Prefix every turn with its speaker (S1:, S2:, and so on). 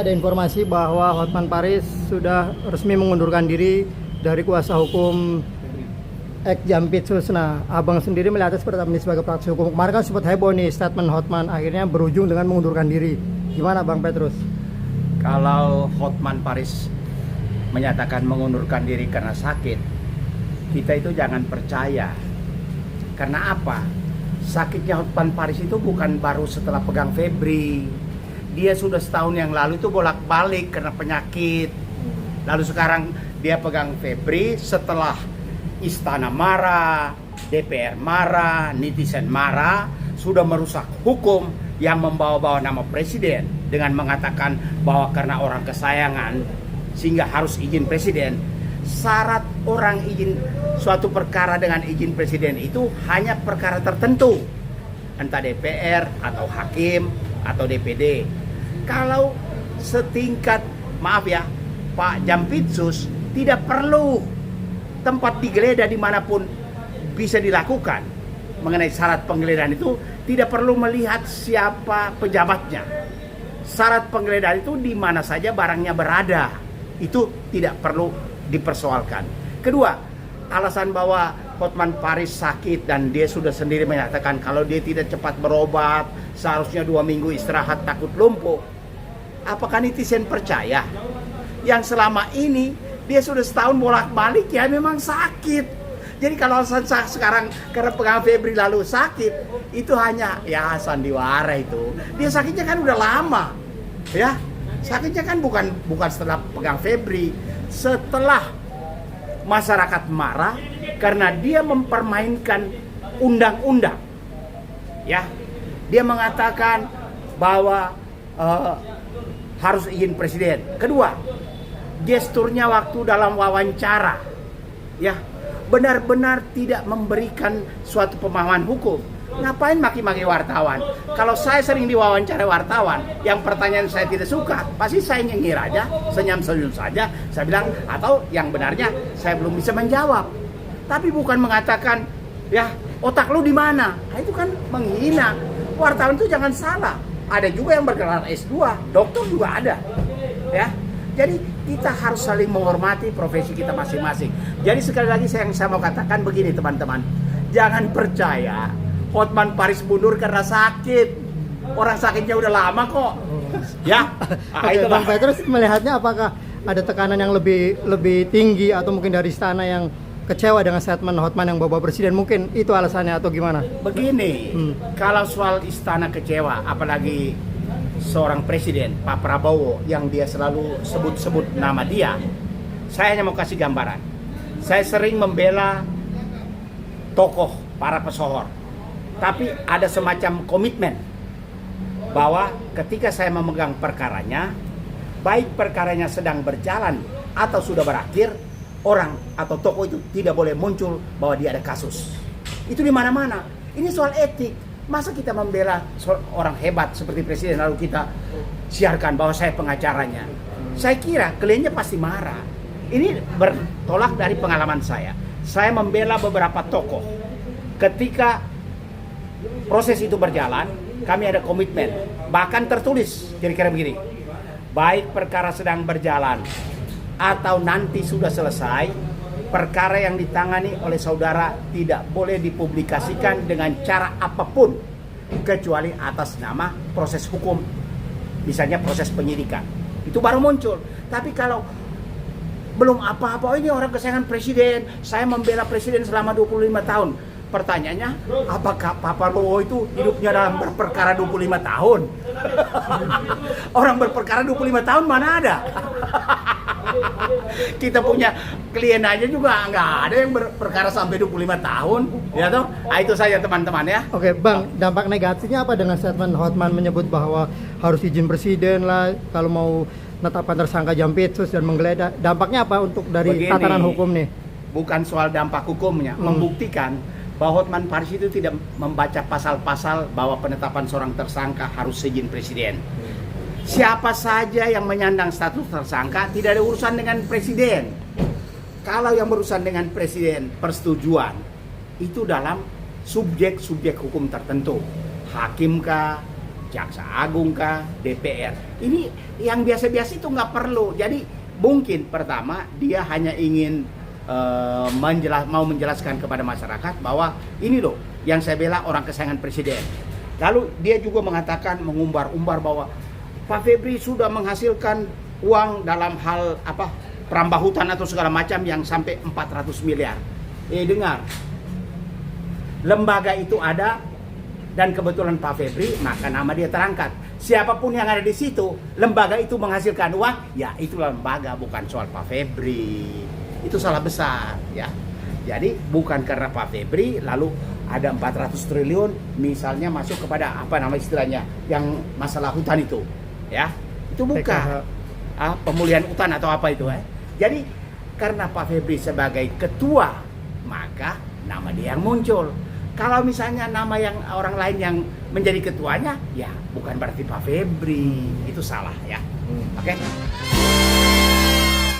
S1: ada informasi bahwa Hotman Paris sudah resmi mengundurkan diri dari kuasa hukum Ek Jampitsus. Nah, abang sendiri melihatnya seperti apa nih sebagai praktisi hukum? Kemarin kan sempat heboh nih statement Hotman, akhirnya berujung dengan mengundurkan diri. Gimana Bang Petrus?
S2: Kalau Hotman Paris menyatakan mengundurkan diri karena sakit, kita itu jangan percaya. Karena apa? Sakitnya Hotman Paris itu bukan baru setelah pegang Febri. Dia sudah setahun yang lalu itu bolak-balik karena penyakit. Lalu sekarang dia pegang Febri setelah Istana marah, DPR marah, netizen marah, sudah merusak hukum yang membawa-bawa nama presiden dengan mengatakan bahwa karena orang kesayangan sehingga harus izin presiden. Syarat orang izin suatu perkara dengan izin presiden itu hanya perkara tertentu, entah DPR atau hakim atau DPD. Kalau setingkat, maaf ya, Pak Jampitsus tidak perlu tempat digeledah dimanapun bisa dilakukan. Mengenai syarat penggeledahan itu tidak perlu melihat siapa pejabatnya. Syarat penggeledahan itu di mana saja barangnya berada, itu tidak perlu dipersoalkan. Kedua, alasan bahwa Hotman Paris sakit dan dia sudah sendiri menyatakan kalau dia tidak cepat berobat seharusnya 2 minggu istirahat takut lumpuh. Apakah netizen percaya? Yang selama ini dia sudah setahun bolak-balik ya memang sakit. Jadi kalau alasan sekarang karena pegang Febri lalu sakit, itu hanya ya sandiwara itu. Dia sakitnya kan udah lama. Ya. Sakitnya kan bukan setelah pegang Febri, setelah masyarakat marah karena dia mempermainkan undang-undang. Ya. Dia mengatakan bahwa harus izin presiden. Kedua, gesturnya waktu dalam wawancara, ya benar-benar tidak memberikan suatu pemahaman hukum. Ngapain maki-maki wartawan? Kalau saya sering diwawancara wartawan, yang pertanyaan saya tidak suka, pasti saya nyengir aja, senyum-senyum saja, saya bilang atau yang benarnya saya belum bisa menjawab. Tapi bukan mengatakan, ya otak lu di mana? Nah, itu kan menghina. Wartawan itu jangan salah. Ada juga yang bergelar S2, dokter juga ada, ya. Jadi kita harus saling menghormati profesi kita masing-masing. Jadi sekali lagi saya mau katakan begini teman-teman. Jangan percaya Hotman Paris mundur karena sakit. Orang sakitnya udah lama kok. Ya.
S1: Oke, Bang Petrus melihatnya apakah ada tekanan yang lebih tinggi atau mungkin dari istana yang kecewa dengan statement Hotman yang bawa presiden? Mungkin itu alasannya atau gimana?
S2: Begini, kalau soal istana kecewa, apalagi seorang presiden, Pak Prabowo, yang dia selalu sebut-sebut nama dia, saya hanya mau kasih gambaran. Saya sering membela tokoh, para pesohor, tapi ada semacam komitmen bahwa ketika saya memegang perkaranya, baik perkaranya sedang berjalan atau sudah berakhir, orang atau tokoh itu tidak boleh muncul bahwa dia ada kasus. Itu di mana-mana. Ini soal etik. Masa kita membela orang hebat seperti presiden lalu kita siarkan bahwa saya pengacaranya? Saya kira kliennya pasti marah. Ini bertolak dari pengalaman saya. Saya membela beberapa tokoh. Ketika proses itu berjalan, kami ada komitmen. Bahkan tertulis kira-kira begini. Baik perkara sedang berjalan atau nanti sudah selesai, perkara yang ditangani oleh saudara tidak boleh dipublikasikan dengan cara apapun kecuali atas nama proses hukum, misalnya proses penyidikan. Itu baru muncul. Tapi kalau belum apa-apa, ini orang kesayangan presiden, saya membela presiden selama 25 tahun. Pertanyaannya, apakah Pak Prabowo itu hidupnya dalam berperkara 25 tahun? Orang berperkara 25 tahun mana ada? Kita punya klien aja juga nggak ada yang berperkara sampai 25 tahun, ya toh? Nah, itu saja teman-teman ya.
S1: Oke, Bang, dampak negatifnya apa dengan statement Hotman menyebut bahwa harus izin presiden lah kalau mau menetapkan tersangka Jampitsus dan menggeledah? Dampaknya apa untuk dari tatanan hukum nih?
S2: Bukan soal dampak hukumnya, membuktikan bahwa Hotman Paris itu tidak membaca pasal-pasal bahwa penetapan seorang tersangka harus izin presiden. Siapa saja yang menyandang status tersangka tidak ada urusan dengan presiden. Kalau yang berurusan dengan presiden, persetujuan itu dalam subjek-subjek hukum tertentu. Hakim kah, Jaksa Agung kah, DPR. Ini yang biasa-biasa itu nggak perlu. Jadi mungkin pertama dia hanya ingin mau menjelaskan kepada masyarakat bahwa ini loh yang saya bela orang kesayangan presiden. Lalu dia juga mengatakan mengumbar-umbar bahwa Pak Febri sudah menghasilkan uang dalam hal perambah hutan atau segala macam yang sampai 400 miliar. Dengar. Lembaga itu ada dan kebetulan Pak Febri, maka nama dia terangkat. Siapapun yang ada di situ, lembaga itu menghasilkan uang, ya itulah lembaga, bukan soal Pak Febri. Itu salah besar, ya. Jadi bukan karena Pak Febri lalu ada 400 triliun misalnya masuk kepada istilahnya yang masalah hutan itu, ya. Itu bukan pemulihan hutan atau apa itu, Jadi karena Pak Febri sebagai ketua, maka nama dia yang muncul. Kalau misalnya nama yang orang lain yang menjadi ketuanya, ya bukan berarti Pak Febri. Itu salah, ya. Oke?